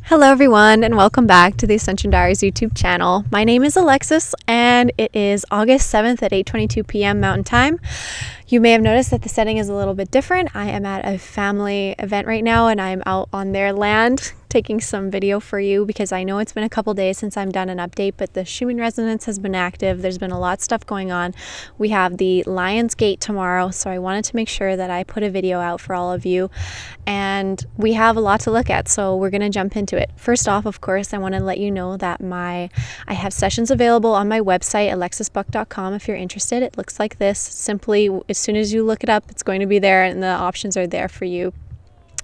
Hello everyone and welcome back to the Ascension Diaries YouTube channel. My name is Alexis and it is August 7th at 8:22 p.m. Mountain Time. You may have noticed that the setting is a little bit different. I am at a family event right now and I'm out on their land taking some video for you because I know it's been a couple days since I've done an update, but the Schumann Resonance has been active. There's been a lot of stuff going on. We have the Lion's Gate tomorrow, so I wanted to make sure that I put a video out for all of you, and we have a lot to look at, so we're going to jump into it. First off, of course, I want to let you know that I have sessions available on my website, alexisbuck.com, if you're interested. It looks like this. Simply, as soon as you look it up, it's going to be there and the options are there for you.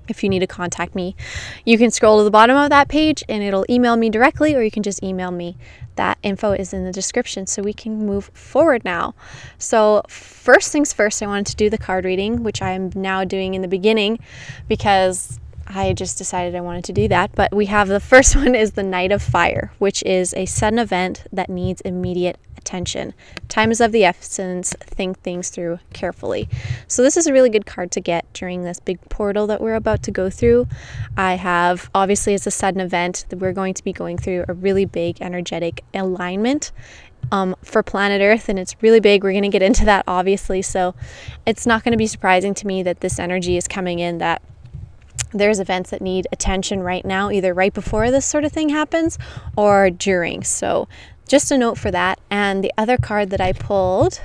If you need to contact me, you can scroll to the bottom of that page and it'll email me directly, or you can just email me. That info is in the description, so we can move forward now. So first things first, I wanted to do the card reading, which I am now doing in the beginning because I just decided I wanted to do that. But we have the first one is the Knight of Fire, which is a sudden event that needs immediate attention. Time is of the essence. Think things through carefully. So this is a really good card to get during this big portal that we're about to go through. Obviously it's a sudden event that we're going to be going through a really big energetic alignment for planet Earth, and it's really big. We're going to get into that obviously, so it's not going to be surprising to me that this energy is coming in, that there's events that need attention right now, either right before this sort of thing happens or during. So just a note for that. And the other card that I pulled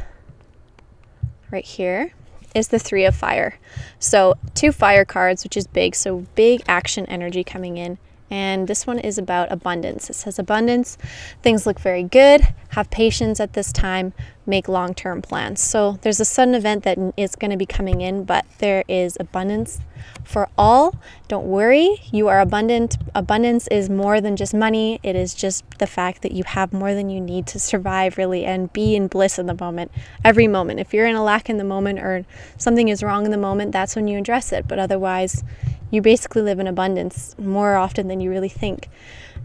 right here is the Three of Fire. So two fire cards, which is big. So big action energy coming in. And this one is about abundance. It says abundance, things look very good, have patience at this time, make long-term plans. So there's a sudden event that is going to be coming in, but there is abundance for all. Don't worry, you are abundant. Abundance is more than just money. It is just the fact that you have more than you need to survive, really, and be in bliss in the moment, every moment. If you're in a lack in the moment or something is wrong in the moment, that's when you address it. But otherwise, you basically live in abundance more often than you really think.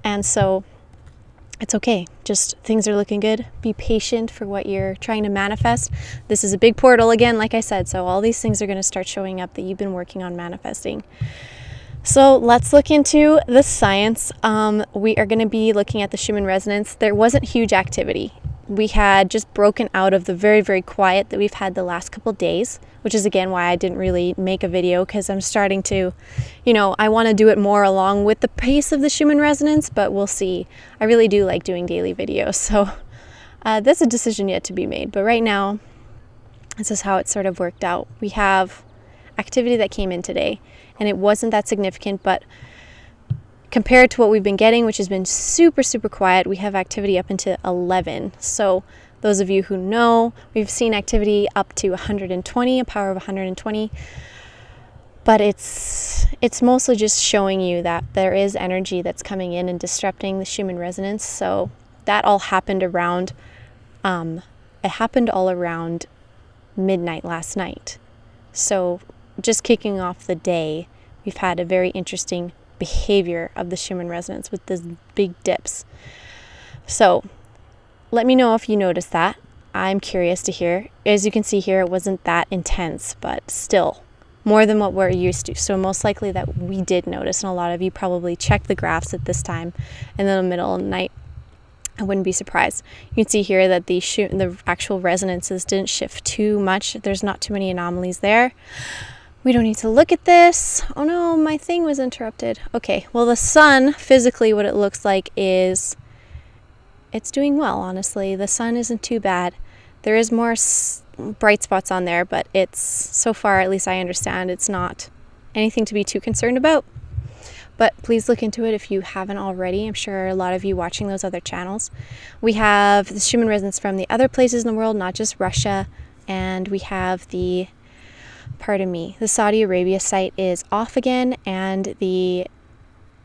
And so it's okay. Just things are looking good. Be patient for what you're trying to manifest. This is a big portal again, like I said, so all these things are going to start showing up that you've been working on manifesting. So let's look into the science. We are going to be looking at the Schumann Resonance. There wasn't huge activity. We had just broken out of the very, very quiet that we've had the last couple days, which is again why I didn't really make a video, because I'm starting to, I want to do it more along with the pace of the Schumann Resonance, but we'll see. I really do like doing daily videos, so that's a decision yet to be made. But right now, this is how it sort of worked out. We have activity that came in today, and it wasn't that significant, but compared to what we've been getting, which has been super, super quiet, we have activity up into 11. So those of you who know, we've seen activity up to 120, a power of 120. But it's mostly just showing you that there is energy that's coming in and disrupting the Schumann Resonance. So that all happened around, it happened all around midnight last night. So just kicking off the day, we've had a very interesting behavior of the Schumann Resonance with these big dips. So let me know if you noticed that. I'm curious to hear. As you can see here, it wasn't that intense, but still more than what we're used to. So most likely that we did notice, and a lot of you probably checked the graphs at this time in the middle of the night. I wouldn't be surprised. You can see here that the actual resonances didn't shift too much. There's not too many anomalies there. We don't need to look at this. Oh no, my thing was interrupted. Okay, well the sun, physically what it looks like is, it's doing well, honestly. The sun isn't too bad. There is more bright spots on there, but it's, so far, at least I understand, it's not anything to be too concerned about. But please look into it if you haven't already. I'm sure a lot of you watching those other channels. We have the Schumann Resonance from the other places in the world, not just Russia, and we have the Saudi Arabia site is off again, and the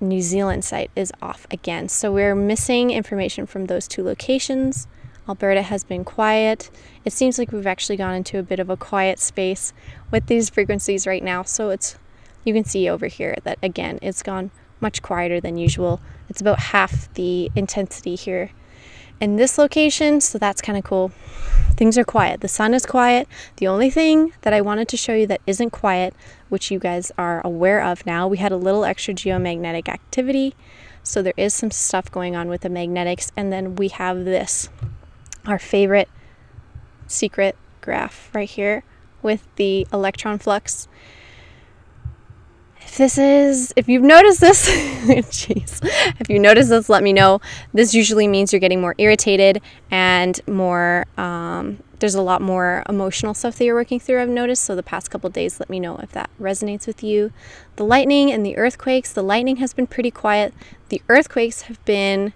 New Zealand site is off again. So we're missing information from those two locations. Alberta has been quiet. It seems like we've actually gone into a bit of a quiet space with these frequencies right now. So you can see over here that again, it's gone much quieter than usual. It's about half the intensity here in this location, so that's kind of cool. Things are quiet. The sun is quiet. The only thing that I wanted to show you that isn't quiet, which you guys are aware of now, we had a little extra geomagnetic activity. So there is some stuff going on with the magnetics. And then we have this, our favorite secret graph right here with the electron flux. If you've noticed this, jeez, if you notice this, let me know. This usually means you're getting more irritated and more, there's a lot more emotional stuff that you're working through, I've noticed. So the past couple days, let me know if that resonates with you. The lightning and the earthquakes, the lightning has been pretty quiet. The earthquakes have been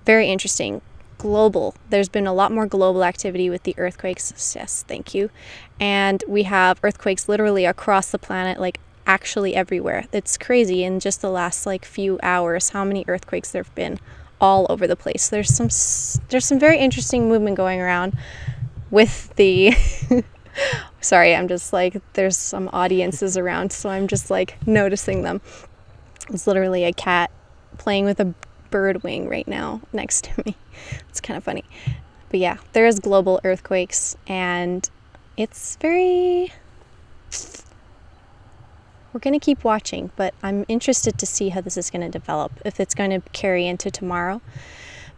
very interesting. Global. There's been a lot more global activity with the earthquakes. Yes, thank you. And we have earthquakes literally across the planet, like actually everywhere. It's crazy in just the last like few hours how many earthquakes there have been all over the place. There's some very interesting movement going around with the sorry, I'm just like, there's some audiences around, so I'm just like noticing them. It's literally a cat playing with a bird wing right now next to me. It's kind of funny. But yeah, there is global earthquakes, and it's very, we're going to keep watching, but I'm interested to see how this is going to develop, if it's going to carry into tomorrow,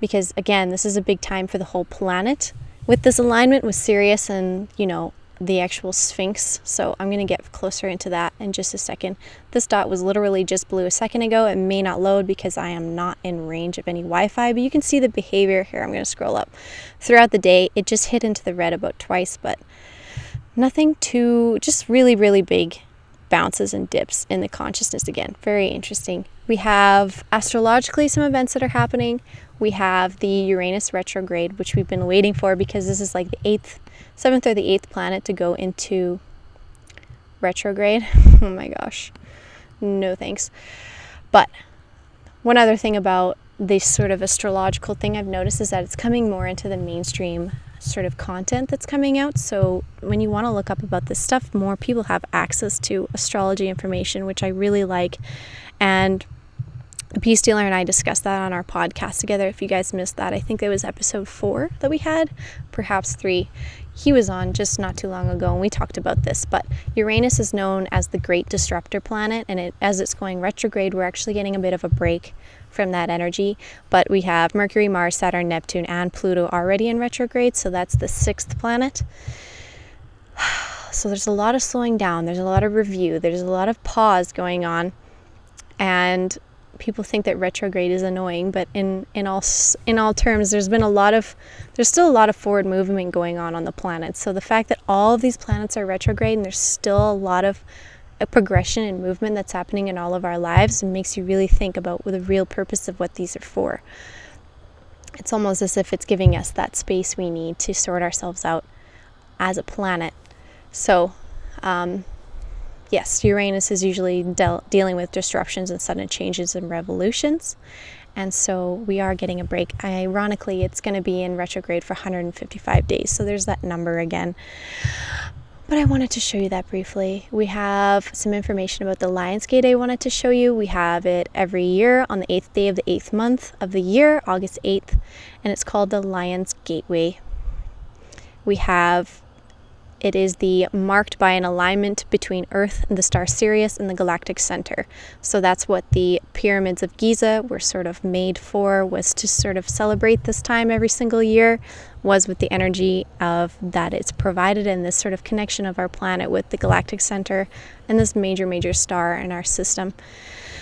because again, this is a big time for the whole planet with this alignment with Sirius and, you know, the actual Sphinx. So I'm going to get closer into that in just a second. This dot was literally just blue a second ago. It may not load because I am not in range of any Wi-Fi, but you can see the behavior here. I'm going to scroll up. Throughout the day, it just hit into the red about twice, but nothing too, just really, really big bounces and dips in the consciousness again. Very interesting. We have astrologically some events that are happening. We have the Uranus retrograde, which we've been waiting for because this is like the 7th or the 8th planet to go into retrograde. Oh my gosh. No thanks. But one other thing about this sort of astrological thing I've noticed is that it's coming more into the mainstream sort of content that's coming out. So when you want to look up about this stuff, more people have access to astrology information, which I really like. And Peace Dealer and I discussed that on our podcast together. If you guys missed that, I think it was episode 4 that we had, perhaps 3. He was on just not too long ago, and we talked about this. But Uranus is known as the great disruptor planet, and as it's going retrograde, we're actually getting a bit of a break from that energy. But we have Mercury, Mars, Saturn, Neptune, and Pluto already in retrograde, so that's the 6th planet. So there's a lot of slowing down, there's a lot of review, there's a lot of pause going on, and people think that retrograde is annoying, but in all terms, there's still a lot of forward movement going on the planet. So the fact that all of these planets are retrograde and there's still a lot of progression and movement that's happening in all of our lives, makes you really think about the real purpose of what these are for. It's almost as if it's giving us that space we need to sort ourselves out as a planet. So yes, Uranus is usually dealing with disruptions and sudden changes and revolutions. And so we are getting a break. Ironically, it's going to be in retrograde for 155 days. So there's that number again. But I wanted to show you that briefly. We have some information about the Lion's Gate I wanted to show you. We have it every year on the 8th day of the 8th month of the year, August 8th. And it's called the Lion's Gateway. It is marked by an alignment between Earth and the star Sirius in the galactic center. So that's what the pyramids of Giza were sort of made for, was to sort of celebrate this time every single year, was with the energy of that it's provided in this sort of connection of our planet with the galactic center and this major, major star in our system.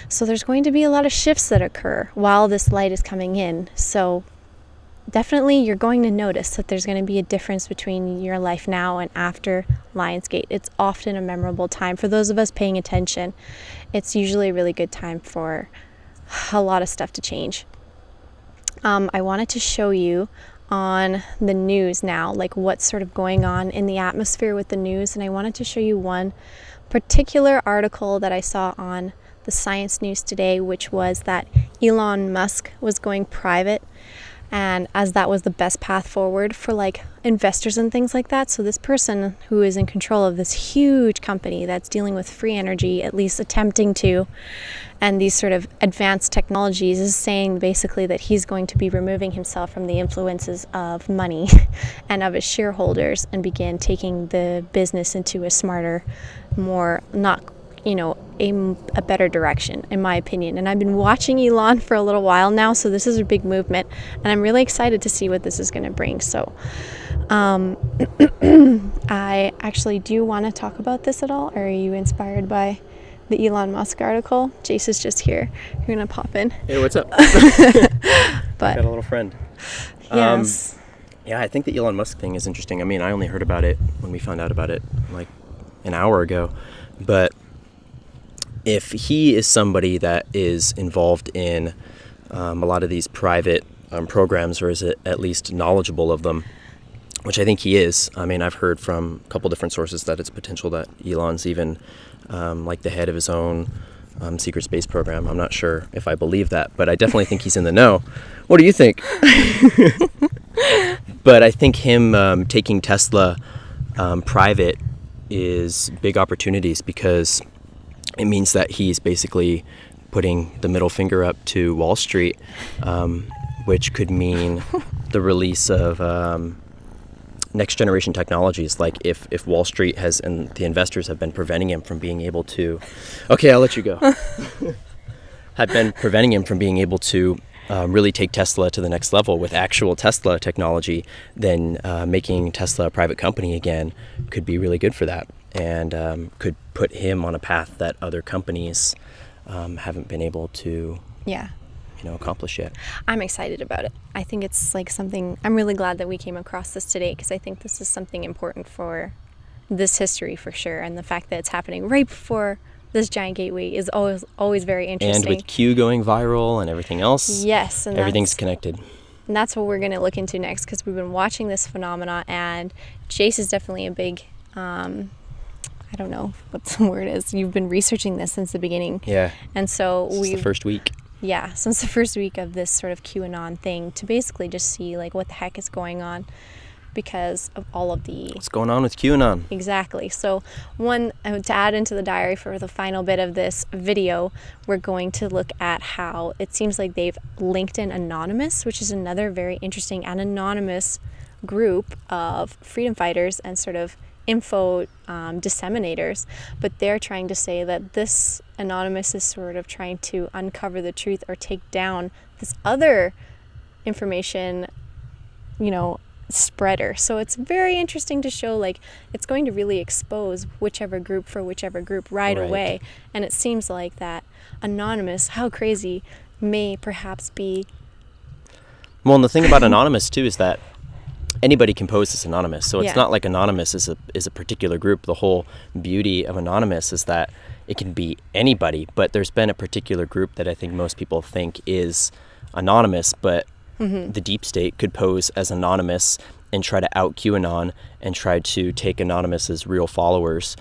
So there's going to be a lot of shifts that occur while this light is coming in. So definitely you're going to notice that there's going to be a difference between your life now and after Lionsgate. It's often a memorable time for those of us paying attention. It's usually a really good time for a lot of stuff to change. I wanted to show you on the news now, like what's sort of going on in the atmosphere with the news, and I wanted to show you one particular article that I saw on the Science News today, which was that Elon Musk was going private. and as that was the best path forward for like investors and things like that. So this person who is in control of this huge company that's dealing with free energy, at least attempting to, and these sort of advanced technologies, is saying basically that he's going to be removing himself from the influences of money and of his shareholders and begin taking the business into a smarter, more, not, you know, a better direction, in my opinion. And I've been watching Elon for a little while now, so this is a big movement, and I'm really excited to see what this is going to bring. So I actually, do you want to talk about this at all, or are you inspired by the Elon Musk article? JAYSE is just here. You're going to pop in. Hey, what's up? But got a little friend. Yes. Yeah, I think the Elon Musk thing is interesting. I mean, I only heard about it when we found out about it like an hour ago, but if he is somebody that is involved in a lot of these private programs, or is at least knowledgeable of them, which I think he is. I mean, I've heard from a couple different sources that it's potential that Elon's even like the head of his own secret space program. I'm not sure if I believe that, but I definitely think he's in the know. What do you think? But I think him taking Tesla private is big opportunities, because it means that he's basically putting the middle finger up to Wall Street, which could mean the release of next generation technologies. Like if Wall Street has, and the investors have been preventing him from being able to, okay, I'll let you go, have been preventing him from being able to really take Tesla to the next level with actual Tesla technology, then making Tesla a private company again could be really good for that, and could put him on a path that other companies haven't been able to accomplish yet. I'm excited about it. I think it's like something, I'm really glad that we came across this today, because I think this is something important for this history for sure, and the fact that it's happening right before this giant gateway is always very interesting. And with Q going viral and everything else, yes, and everything's connected. And that's what we're going to look into next, because we've been watching this phenomena, and JAYSE is definitely a big, I don't know what the word is. You've been researching this since the beginning. Yeah. And so since the first week. Yeah, since the first week of this sort of QAnon thing, to basically just see like what the heck is going on, because of all of the... What's going on with QAnon? Exactly. So to add into the diary for the final bit of this video, we're going to look at how it seems like they've linked in Anonymous, which is another very interesting and anonymous group of freedom fighters and sort of info disseminators, but they're trying to say that this Anonymous is sort of trying to uncover the truth or take down this other information, spreader. So it's very interesting to show, like, it's going to really expose whichever group for whichever group right away. And it seems like that Anonymous, how crazy, may perhaps be. Well, and the thing about Anonymous too is that anybody can pose as Anonymous. So it's not like Anonymous is a particular group. The whole beauty of Anonymous is that it can be anybody, but there's been a particular group that I think most people think is Anonymous, but the deep state could pose as Anonymous and try to out QAnon and try to take Anonymous's real followers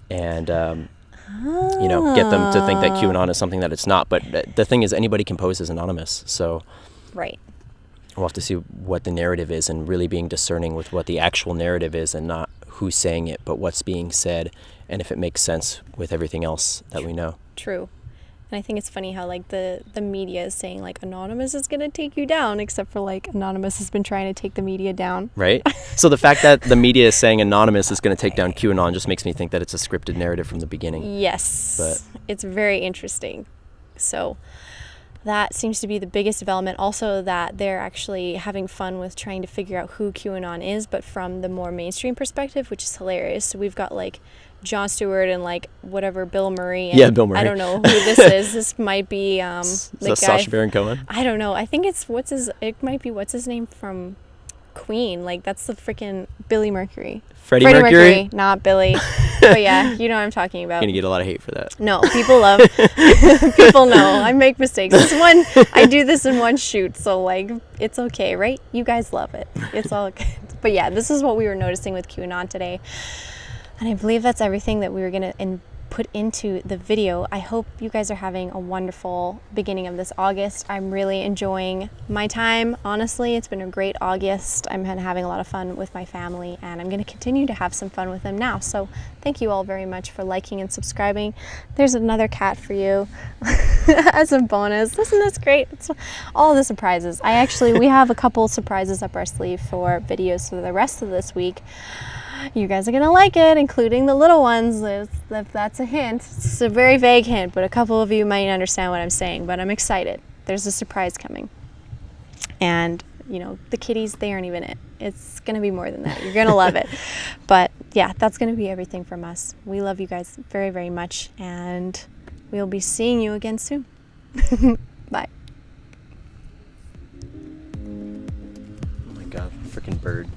and get them to think that QAnon is something that it's not. But the thing is, anybody can pose as Anonymous. So we'll have to see what the narrative is, and really being discerning with what the actual narrative is, and not who's saying it, but what's being said, and if it makes sense with everything else that we know. True. And I think it's funny how, like, the media is saying, like, Anonymous is going to take you down, except for, like, Anonymous has been trying to take the media down. Right? So the fact that the media is saying Anonymous is going to take down QAnon just makes me think that it's a scripted narrative from the beginning. Yes. But it's very interesting. So that seems to be the biggest development. Also, that they're actually having fun with trying to figure out who QAnon is, but from the more mainstream perspective, which is hilarious. So we've got, like, Jon Stewart and, like, whatever, Bill Murray. And Bill Murray. I don't know who this is. This might be is that Sacha Baron Cohen? I don't know. I think it might be what's his name from Queen. Like, that's the freaking Billy Mercury. Freddie Mercury? Not Billy. But yeah, you know what I'm talking about. You're gonna get a lot of hate for that. No, people love. People know I make mistakes. I do this in one shoot, so, like, it's okay, right? You guys love it. It's all good. But yeah, this is what we were noticing with QAnon today. And I believe that's everything that we were going to put into the video. I hope you guys are having a wonderful beginning of this August. I'm really enjoying my time. Honestly, it's been a great August. I'm having a lot of fun with my family, and I'm going to continue to have some fun with them now. So thank you all very much for liking and subscribing. There's another cat for you as a bonus. Isn't this great? It's all the surprises. We have a couple surprises up our sleeve for videos for the rest of this week. You guys are gonna like it, including the little ones, if that's a hint. It's a very vague hint, but a couple of you might understand what I'm saying, but I'm excited. There's a surprise coming. And, you know, the kitties, they aren't even it. It's gonna be more than that. You're gonna love it. But yeah, that's gonna be everything from us. We love you guys very, very much, and we'll be seeing you again soon. Bye. Oh my God, freaking bird.